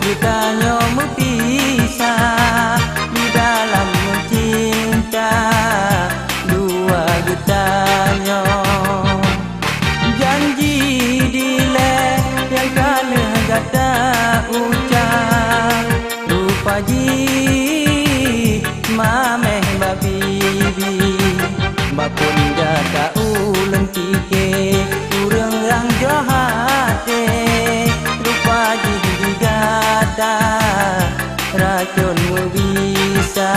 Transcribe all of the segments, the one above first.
Ditanya berpisah di dalam cinta dua getanya. Janji dile yang kala gata ucap lupa ji mameh babibi bapun gata ulen tike urang rang johate lupa ji gata racun bisa.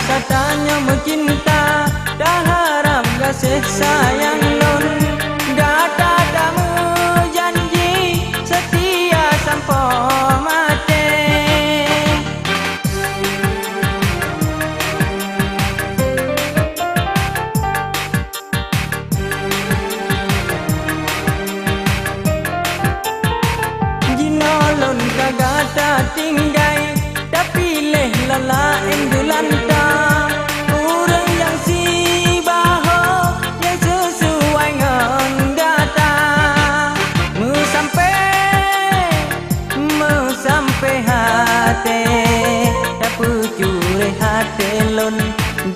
Katanya mencinta dah harap kasih sayang lon gata damu janji setia sampai mati. Jino lon kagata tinggai tapi leh lalain dulanta pucure hati lon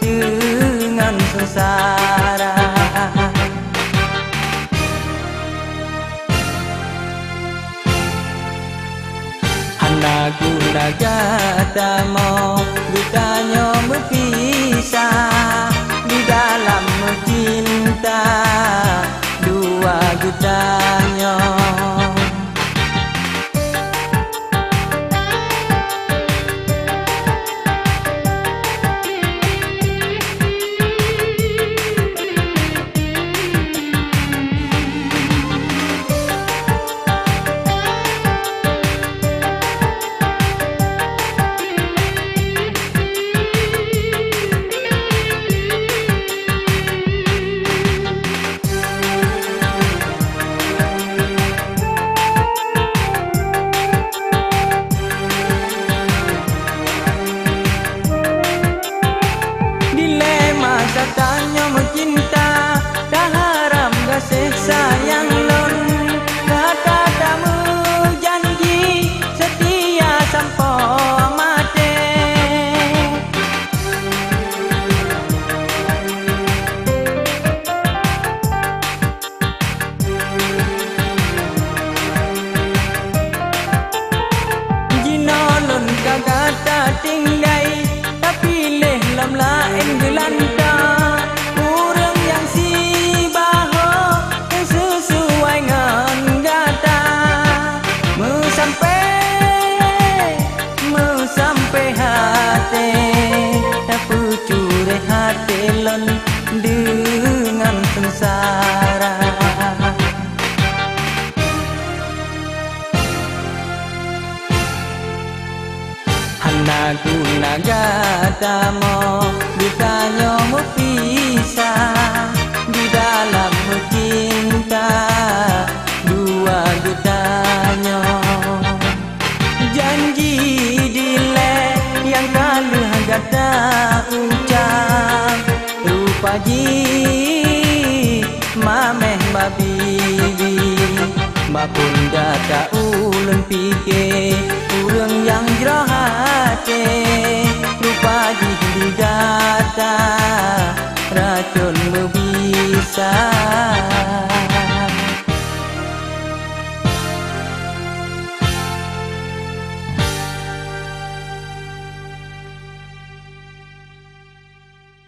dengan sengsara. Anakku nagata mo ditanya berpisah di dalam cinta dua getanya. Katanya mencinta dah haram kasih sayang lon kata kamu janji setia sampai mati. Jino lon kagata tinggai tapi leh lam lain gelanta pucure hati lon dengan sengsara. Anakku nagata mo ditanya mau pisah di dalam cinta dua getanya. Janji dile yang kalu gata ucap rupa ji mameh babibi bapun gata ulen pike urang yang jero hati rupa ji gata racun bisa.